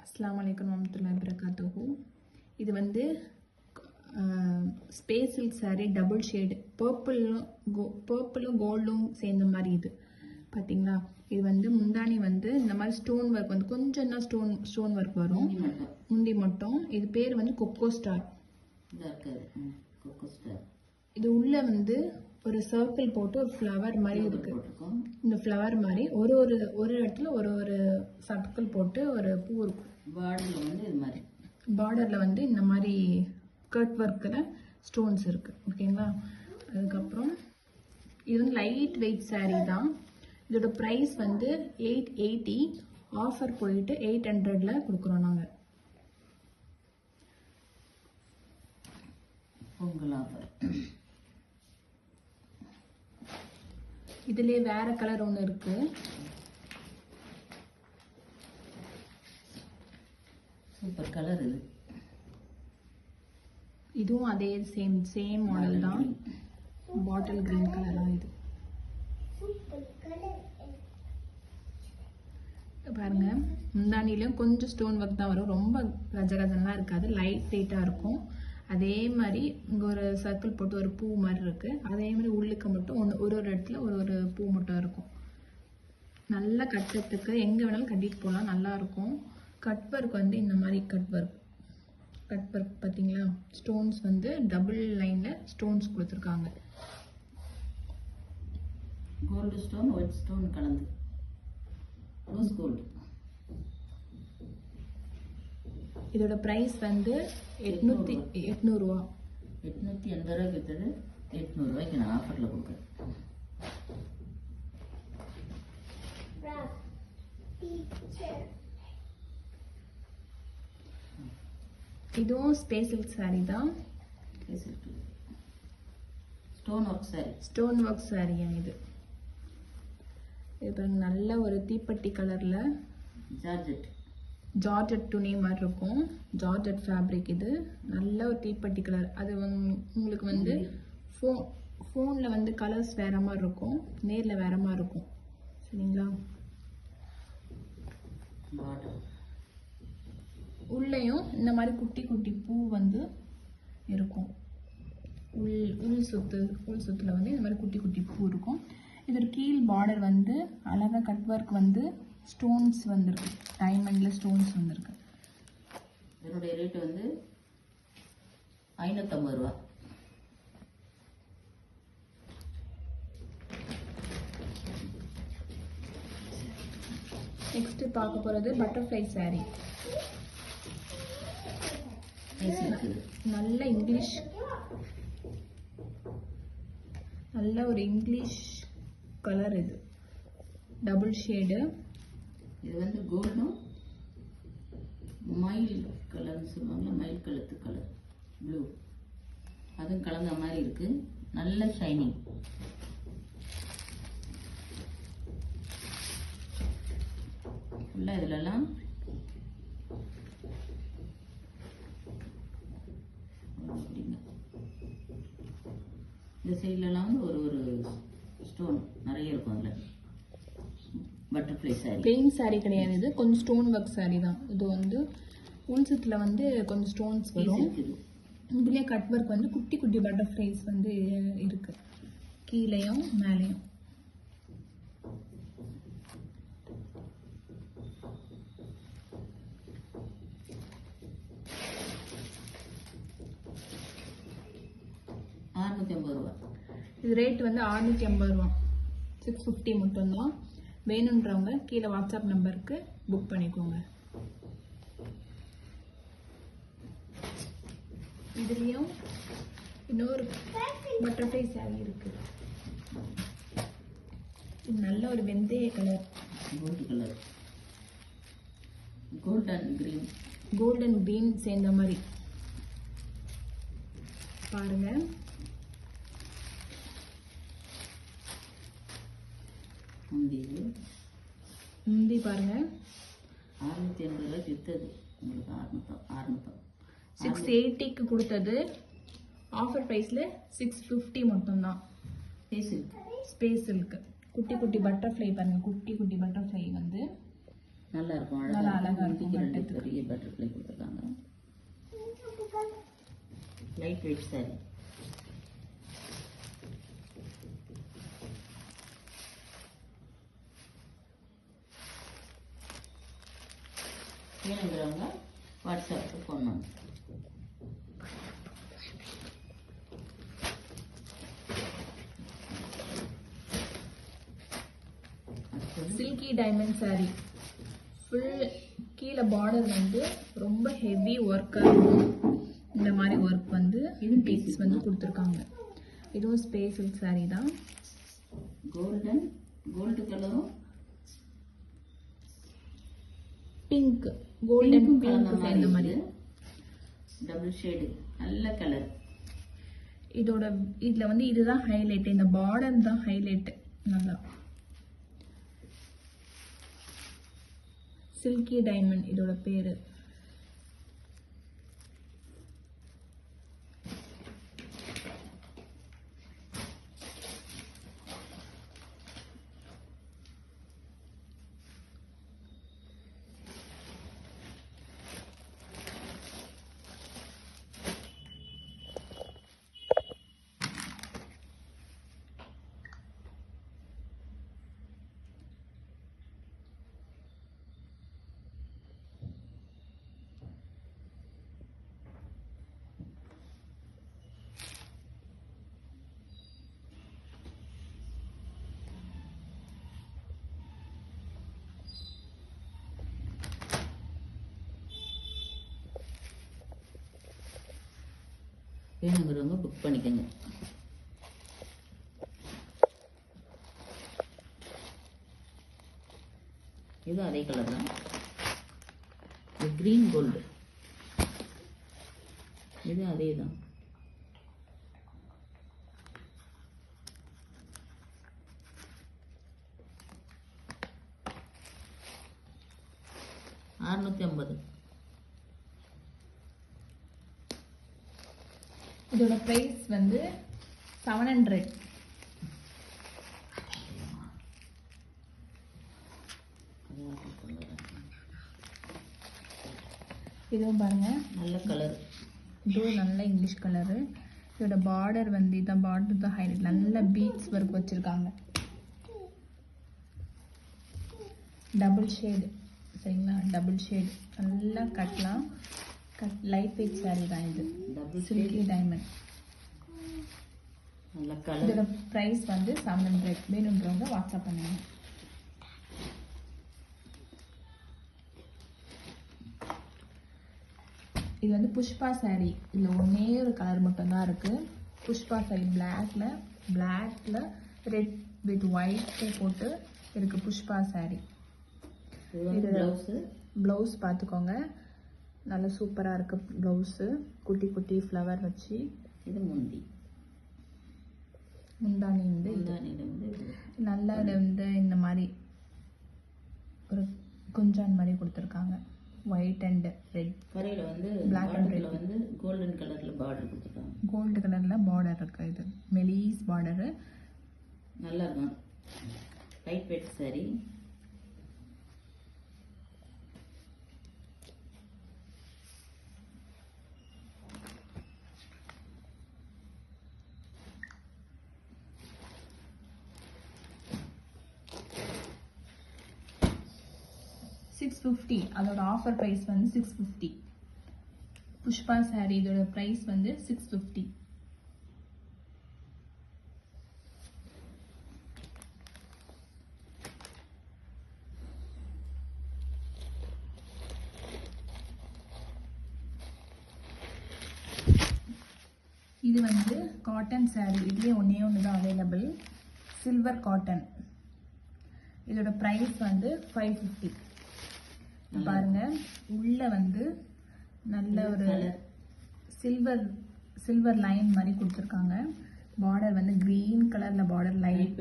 அஸ்ஸலாமு அலைக்கும் வரஹ்மத்துல்லாஹி வபரகாத்துஹு. இது வந்து space silk sari double shade பர்பிளும் கோல்டும் சேர்ந்த மாதிரி. இது பார்த்தீங்களா, இது வந்து முந்தானி வந்து இந்த மாதிரி ஸ்டோன் ஒர்க் வந்து கொஞ்சம் தான் ஸ்டோன் ஒர்க் வரும், முந்தி மட்டும். இது பேர் வந்து கொக்கோ ஸ்டார். இது உள்ள வந்து ஒரு சர்க்கிள் போட்டு ஒரு ஃப்ளவர் மாதிரி இருக்கு. இந்த ஃப்ளவர் மாதிரி ஒரு இடத்துல ஒரு சர்க்கிள் போட்டு ஒரு பூ இருக்கும். பார்டர்ல வந்து இந்த மாதிரி கட் ஒர்க்கில் ஸ்டோன்ஸ் இருக்கு. ஓகேங்களா. அதுக்கப்புறம் இது வந்து லைட் வெயிட் சாரீ தான். இதோட ப்ரைஸ் வந்து 880. ஆஃபர் போயிட்டு 800ல கொடுக்குறோம் நாங்கள். இதுலயே வேற கலர் ஒன்று இருக்கு. Super colour. இதுவும் அதே சேம் மாடல் தான். பாட்டில் கிரீன் கலர் தான் இது. பாருங்க, முந்தானிலையும் கொஞ்சம் ஸ்டோன் ஒர்க் தான் வரும், ரொம்ப கஜகஜன்லாம் இருக்காது, லைட் வெயிட்டாக இருக்கும். அதே மாதிரி இங்கே ஒரு சர்க்கிள் போட்டு ஒரு பூ மாதிரி இருக்கு. அதே மாதிரி உள்ளுக்கு மட்டும் ஒரு இடத்துல ஒரு பூ மட்டும் இருக்கும். நல்ல கட்டத்துக்கு எங்கே வேணாலும் கட்டிட்டு போகலாம், நல்லா இருக்கும். கட் ஒர்க் வந்து இந்த மாதிரி கட் ஒர்க் பார்த்தீங்களா, ஸ்டோன்ஸ் வந்து டபுள் லைனில் ஸ்டோன்ஸ் கொடுத்துருக்காங்க. கோல்டு ஸ்டோன் ஒயிட் ஸ்டோன் கலந்து ரோஸ் கோல்டு. இதோட ப்ரைஸ் வந்து 800 ரூபா. 880 ரூபாய்க்கு விற்றது 800 ரூபாய்க்கு நான் ஆஃபரில் கொடுக்குறேன். இதுவும் ஸ்பேஸ் சில்க் சாரீ தான். ஸ்டோன் ஒர்க் சாரியா இது. இது நல்ல ஒரு தீப்பெட்டி கலர்ல ஜார்ஜெட் துணி மாதிரி இருக்கும். Georgette fabric. இது நல்ல ஒரு தீப்பெட்டி கலர். அது உங்களுக்கு வந்து ஃபோன்ல வந்து கலர்ஸ் வேற மாதிரி இருக்கும், நேர்ல வேற மாதிரி இருக்கும். சரிங்களா. உள்ளேயும் இந்த மாதிரி குட்டி குட்டி பூ வந்து இருக்கும். உள் சுத்துல வந்து இந்த மாதிரி குட்டி குட்டி பூ இருக்கும். இதோட கீழ் பார்டர் வந்து அழகா கட் ஒர்க் வந்து ஸ்டோன்ஸ் வந்திருக்கு, டைமண்ட்ல ஸ்டோன்ஸ் வந்திருக்கு. இதனுடைய ரேட் வந்து 550 ரூபா. நெக்ஸ்ட் பார்க்க போறது பட்டர்ஃப்ளை சாரீ. நல்ல ஒரு இங்கிலீஷ் கலர். இது டபுள் ஷேடு. இது வந்து கோல்டும் மயில் கலர்னு சொல்லுவாங்க, மயில் கழுத்து கலர் ப்ளூ, அதுவும் கலந்த மாதிரி இருக்கு. நல்ல ஷைனிங். ஃபுல்லாக இதுலலாம் இந்த சைட்லலாம் வந்து ஒரு ஸ்டோன் நிறைய இருக்கும். அதில் பட்டர்ஃப்ளை சாரி. பிளெயின் சாரீ கிடையாது, இது கொஞ்சம் ஸ்டோன் ஒர்க் சாரீ தான். இது வந்து உள்சத்துல வந்து கொஞ்சம் ஸ்டோன்ஸ் வரும். இதுலேயே கட் ஒர்க் வந்து குட்டி குட்டி பட்டர்ஃப்ளைஸ் வந்து இருக்கு, கீழேயும் மேலேயும். இது ரேட் வந்து 650 ரூபா. 650 மட்டும்தான். வேணுன்றவங்க கீழே வாட்ஸ்அப் நம்பருக்கு புக் பண்ணிக்கோங்க. இதுலயும் இன்னொரு பட்டர்ஃப்ளை சாரீ இருக்கு. இது நல்ல ஒரு வெந்தய கலர், கோல்டன் கிரீன் சேர்ந்த மாதிரி. பாருங்க, முந்தி பாருங்க 680 ரூபாய்க்கு விற்றது. உங்களுக்கு 680க்கு கொடுத்தது. ஆஃபர் ப்ரைஸில் 650 மட்டும்தான். ஸ்பேஸ் சில்க் குட்டி குட்டி பட்டர்ஃப்ளை பாருங்க, குட்டி குட்டி பட்டர்ஃப்ளை வந்து நல்லா இருக்கும், நல்லா அழகா இருக்கும். Light weight sorry. வேணுங்கிறவங்க வாட்ஸ்அப்புக்கு ஃபோன் பண்ணுங்க. சில்கி டைமண்ட் saree ஃபுல் கீழே பார்டர் வந்து ரொம்ப ஹெவி ஒர்க்காக இருக்கும். இந்த மாதிரி ஒர்க் வந்து இது பீஸ் வந்து கொடுத்துருக்காங்க. இதுவும் ஸ்பேஸ் சில்க் saree தான். கோல்டு கலரும் பிங்க் கோல்டன் பிங்க் சேர்ந்த மாதிரி டபுள் ஷேடு நல்ல கலர். இதுல வந்து இதுதான் ஹைலைட். இந்த பார்டர் தான் ஹைலைட். நல்லா சில்கி டைமண்ட் இதோட பேரு. வேணுங்கிறவங்க புக் பண்ணிக்கோங்க. இது அதே கலர் தான். இது கிரீன் கோல்டு. இது அதே தான். $650. இதோட பிரைஸ் வந்து 700. இதுவும் பாருங்க நல்ல கலர். இதுவும் நல்ல இங்கிலீஷ் கலரு. இதோட பார்டர் வந்து இதான் பார்டர் தான் ஹைலைட். நல்ல பீட்ஸ் ஒர்க் வச்சிருக்காங்க. டபுள் ஷேடு சரிங்களா? டபுள் ஷேடு நல்லா கட்டலாம். லைட் வெயிட் saree தான் இது. Double silky diamond. நல்ல கலர். இதோட பிரைஸ் வந்து 700. வேணுன்றவங்க வாட்ஸ்அப் பண்ணுங்க. இது வந்து புஷ்பா saree. இதில் ஒன்னே ஒரு கலர் மட்டும்தான் இருக்கு. புஷ்பா saree பிளாக்ல ரெட் வித் ஒயிட் போட்டு இருக்கு. புஷ்பா saree. இது ப்ளவுஸ் பார்த்துக்கோங்க. நல்ல சூப்பராக இருக்கு ப்ளவுஸு. குட்டி குட்டி ஃப்ளவர் வச்சு. இது முந்தானி வந்து நல்லா வந்து இந்த மாதிரி ஒரு குஞ்சான் மாதிரி கொடுத்துருக்காங்க. White and red. கரையில் வந்து பிளாக் அண்ட் ரெட் வந்து கோல்டன் கலரில் பார்டர் கொடுத்துருக்காங்க. கோல்டு கலரில் பார்டர் இருக்கு. இது மெலீஸ் பார்டரு. நல்லா இருக்கும். Light weight saree. $650. அதோட ஆஃபர் ப்ரைஸ் வந்து 650. புஷ்பா saree இதோட ப்ரைஸ் வந்து 650. இது வந்து காட்டன் saree. இதுலேயே ஒன்றே ஒன்று தான் அவைலபிள். Silver cotton. இதோட ப்ரைஸ் வந்து 550. பாருங்க உள்ள வந்து நல்ல ஒரு சில்வர் லைன் மாதிரி கொடுத்துருக்காங்க. பார்டர் வந்து கிரீன் கலர்ல பார்டர் லைட்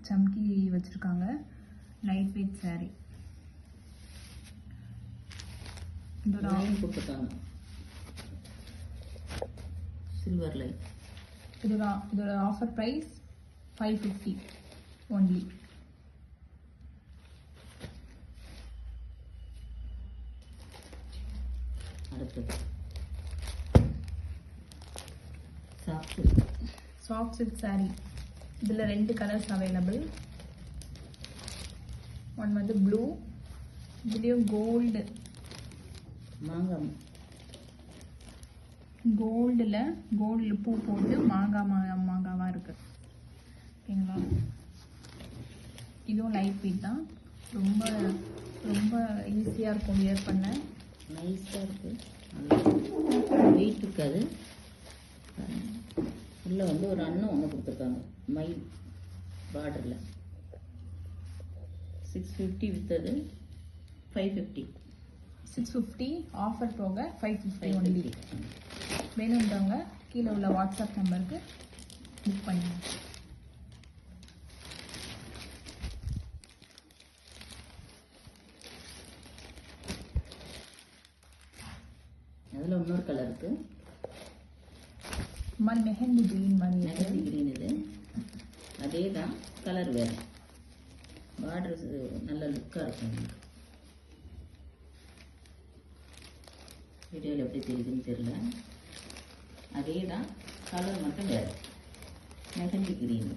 சம்கி வச்சிருக்காங்க. Light weight saree. இதோட கொடுத்துருக்காங்க சில்வர் லைட். இதோட ஆஃபர் ப்ரைஸ் 550 ஒன்லி. அடுத்தது சாஃப்ட் சில்க் saree. இதில் 2 கலர்ஸ் அவைலபிள். ஒன் வந்து ப்ளூ, இதுலேயும் கோல்டு, கோல்டில் பூ போட்டு மாங்காவாக இருக்குது. ஓகேங்களா? இதுவும் லைட் வெயிட் தான், ரொம்ப ரொம்ப ஈஸியாக இருக்கும் வியர் பண்ண. நைஸாக இருக்குது, வெயிட் இருக்காது. உள்ளே வந்து ஒரு அன்னம் ஒன்று கொடுத்துருக்காங்க மயில் பார்டரில். 650 விற்றது 550. 650 ஆஃபர் போக 550 ஒன்லி. வேணுன்றவங்க கீழே உள்ள வாட்ஸ்அப் நம்பருக்கு புக் பண்ணுங்க. அதில் இன்னொரு கலர் இருக்கு, மெஹந்தி கிரீன் மாதிரி. மெஹந்தி கிரீன் இது. அதே தான், கலர் வேறு. பார்டர் நல்ல லுக்காக இருக்கும். வீடியோவில் எப்படி தெரியுதுன்னு தெரியல. அதே தான், கலர் மட்டும் வேறு. மெஹந்தி கிரீன்.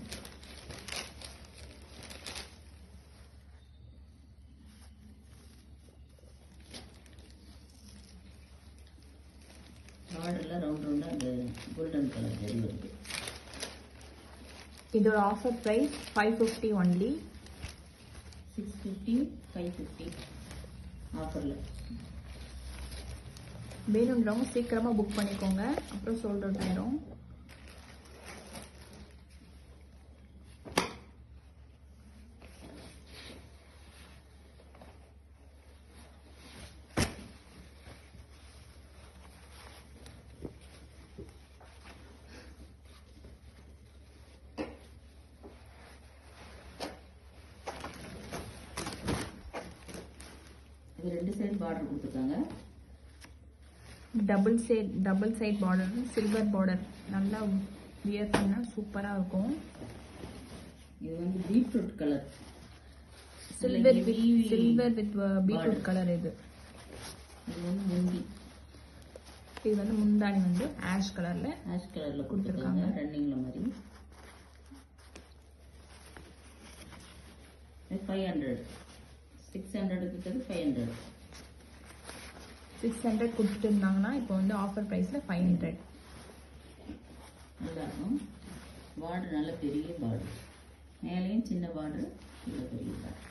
பார்டரில் ரவுண்டாக அந்த கோல்டன் கலர் ஜரி வருது. இதோட ஆஃபர் ப்ரைஸ் 550 ஒன்லி. 650 550 ஆஃபரில். வேணுன்றவங்க சீக்கிரமாக புக் பண்ணிக்கோங்க, அப்புறம் சோல்ட் அவுட் ஆயிரும். இது 2 சைடு பார்டர் கொடுத்துருக்காங்க. Double side border, silver border. நல்லா வியர் பண்ணால் சூப்பராக இருக்கும். இது வந்து beetroot colour, silver with beetroot colour. இது வந்து முந்தி. இது வந்து முந்தானி வந்து ஆஷ் கலரில் கொடுத்துருக்காங்க. ரன்னிங்கில் மாதிரி 500. 600 இருக்கிறது 500. 600 கொடுத்துட்டு இருந்தாங்கன்னா இப்போ வந்து ஆஃபர் ப்ரைஸில் 500. நல்லா இருக்கும். பார்டர் நல்ல பெரிய பார்டர், மேலேயும் சின்ன பார்டர், கீழே பெரிய பார்டர்.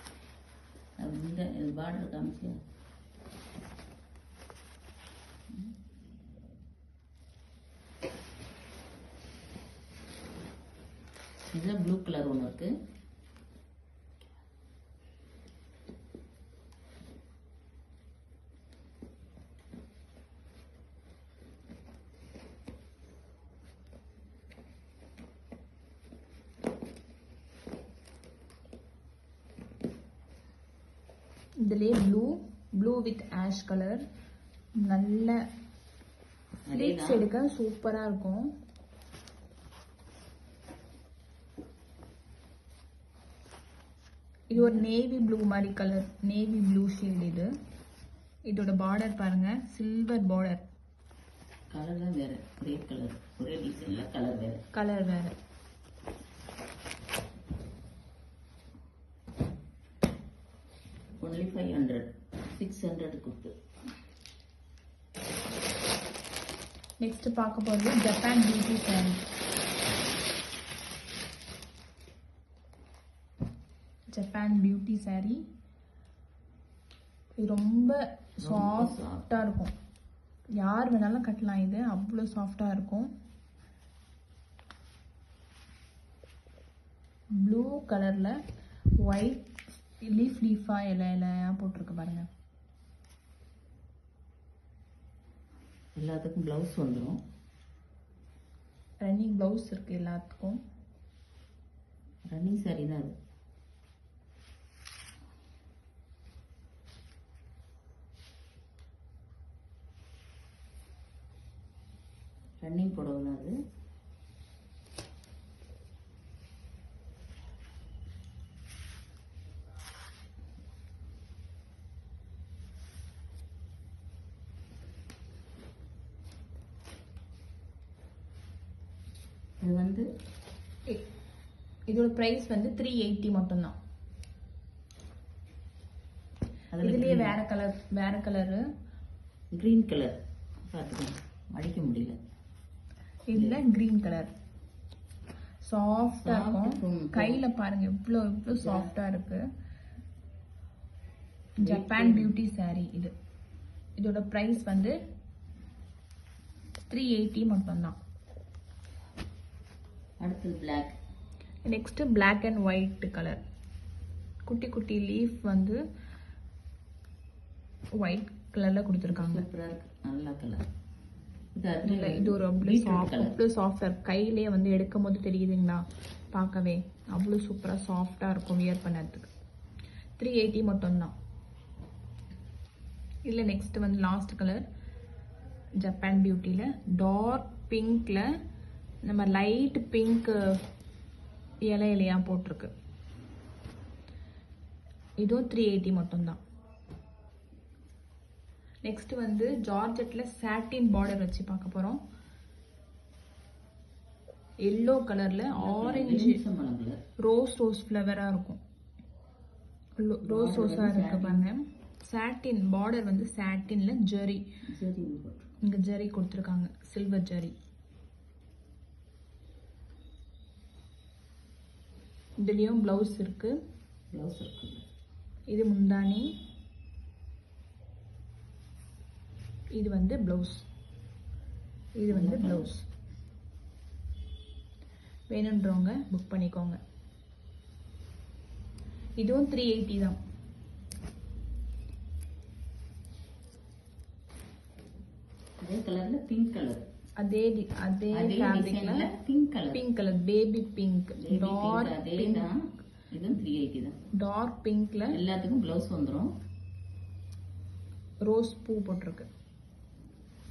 இந்த பார்டர் காமிச்சு இதில் ப்ளூ கலர் ஒன்று இருக்குது. இதுலேயே ப்ளூ வித் ஆஷ் கலர். நல்ல ஃப்ளீட்ஸ் எடுக்க சூப்பராக இருக்கும். இது ஒரு நேவி ப்ளூ மாதிரி கலர், நேவி ப்ளூ ஷேட். இதோட பார்டர் பாருங்க, சில்வர் பார்டர். கலர் தான் வேறு, கிரே கலர். ஒரே டிசைனில் கலர் வேறு. only 500. 600 கொடுத்து. நெக்ஸ்ட் பார்க்க போகிறது ஜப்பான் பியூட்டி சாரி. இது ரொம்ப சாஃப்டாக இருக்கும். யார் வேணாலும் கட்டலாம். இது அவ்வளோ சாஃப்டாக இருக்கும். ப்ளூ கலரில் ஒயிட் லீஃபாக இலையாக போட்டிருக்கு பாருங்க. எல்லாத்துக்கும் ப்ளவுஸ் வந்துடும். ரன்னிங் ப்ளவுஸ் இருக்குது எல்லாத்துக்கும். ரன்னிங் சாரி தான் அது. ரன்னிங் புடவை தான் அது. இது வந்து இதோட ப்ரைஸ் வந்து 380 மட்டும்தான். அதில் இதுலயே வேற கலரு க்ரீன் கலர் பார்த்துக்கோங்க, அடிக்க முடியல. இதுல கிரீன் கலர் சாஃப்டா இருக்கும். கையில பாருங்க எவ்வளோ சாஃப்டா இருக்கு. ஜப்பான் பியூட்டி saree இது. இதோட பிரைஸ் வந்து 380 மட்டும்தான். அடுத்தது black. Next black and white colour. குட்டி குட்டி லீஃப் வந்து ஒயிட் கலர்ல கொடுத்துருக்காங்க. சூப்பராக இருக்கு, நல்ல கலர். இது ஒரு அவ்வளோ சாஃப்டா இருக்கு. கையிலேயே வந்து எடுக்கும் போது தெரியுதுங்களா, பார்க்கவே அவ்வளோ சூப்பரா சாஃப்டா இருக்கும் வியர் பண்ணதுக்கு. 380 மட்டும்தான். இல்லை நெக்ஸ்ட் வந்து லாஸ்ட் கலர் ஜப்பான் பியூட்டியில டார்க் பிங்க்ல நம்ம லைட் பிங்க் இலையா போட்டிருக்கு. இதுவும் 380 மட்டும்தான். நெக்ஸ்ட் வந்து ஜார்ஜெட்ல சாட்டின் பார்டர் வச்சு பார்க்க போறோம். எல்லோ கலர்ல ஆரஞ்சு ரோஸ் ஃப்ளவரா இருக்கும். ரோஸா இருக்கு பாருங்க. சாட்டின் பார்டர் வந்து சாட்டின்ல ஜெரி, இங்க ஜெரி கொடுத்துருக்காங்க, சில்வர் ஜெரி. இதுலயும் பிளவுஸ் இருக்கு. இது முந்தானி, இது வந்து பிளவுஸ். இது வந்து பிளவுஸ். வேணுன்றவங்க புக் பண்ணிக்கோங்க. இதுவும் 380 தான். அதே கலர்ல பிங்க் கலர், அதே ஃபேப்ரிக்ல pink colour baby pink, dark pink. இதுவும் 380 தான். டார்க் பிங்க்ல எல்லாத்துக்கும் பிளவுஸ் வந்துரும். ரோஸ் பூ போட்டிருக்கு.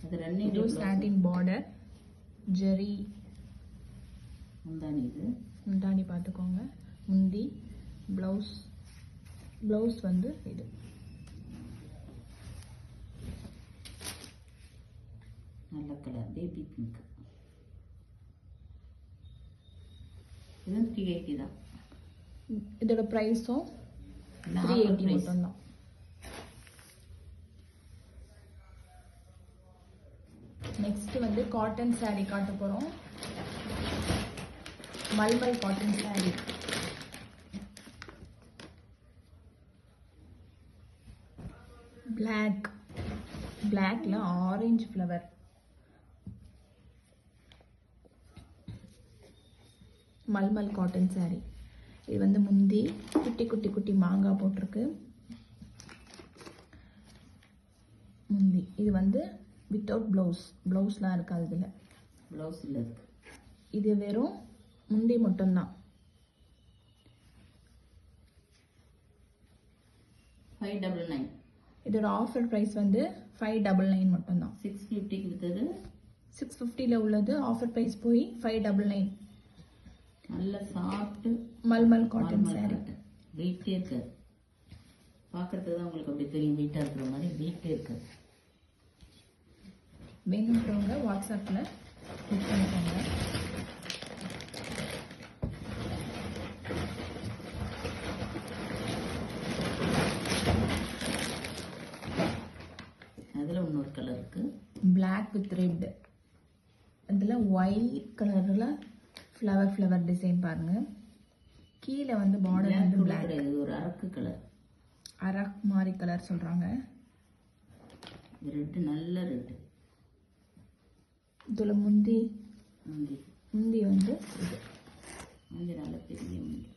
அது ரன்னிங் சாட்டின் பார்டர் ஜெரி முந்தானி. இது முந்தானி பார்த்துக்கோங்க. முந்தி பிளவுஸ் வந்து இது. நல்ல கலர் பேபி பிங்க். இதுவும் 380 தான். இதோட ப்ரைஸும் 380 மட்டும்தான். நெக்ஸ்ட் வந்து காட்டன் saree காட்ட போறோம். Mulmul cotton saree. பிளாக்ல orange flower. Mulmul cotton saree. இது வந்து முந்தி குட்டி மாங்காய் போட்டிருக்கு. முந்தி இது வந்து வித்தவுட் பிளவுஸ்லாம் இருக்காது. இதில் பிளவுஸ் இல்லை. இது வெறும் முந்தி மட்டும்தான். 599. இதோட ஆஃபர் ப்ரைஸ் வந்து 599 மட்டும்தான். 650க்கு விற்றது 650ல உள்ளது ஆஃபர் ப்ரைஸ் போய் 599. நல்ல சாஃப்ட் மல்மல் காட்டன் saree. வெயிட்டே இருக்காது. பார்க்கறதுக்கு தான் உங்களுக்கு அப்படி தெரியும், வெயிட்டாக இருக்கிற மாதிரி வெயிட்டே இருக்காது. வேணுன்றவங்க வாட்ஸ்அப்பில் புக் பண்ணிக்கோங்க. அதில் இன்னொரு கலர் இருக்கு, பிளாக் வித் ரெட். அதில் ஒயிட் கலரில் ஃப்ளவர் டிசைன் பாருங்க. கீழே வந்து பார்டர் வந்து பிளாக். இது ஒரு அரக்கு கலர், அரக் மாதிரி கலர் சொல்கிறாங்க. ரெட்டு நல்ல ரெட்டு. இதில் முந்தி வந்து இது முந்தி நல்ல பெரிய முந்தி.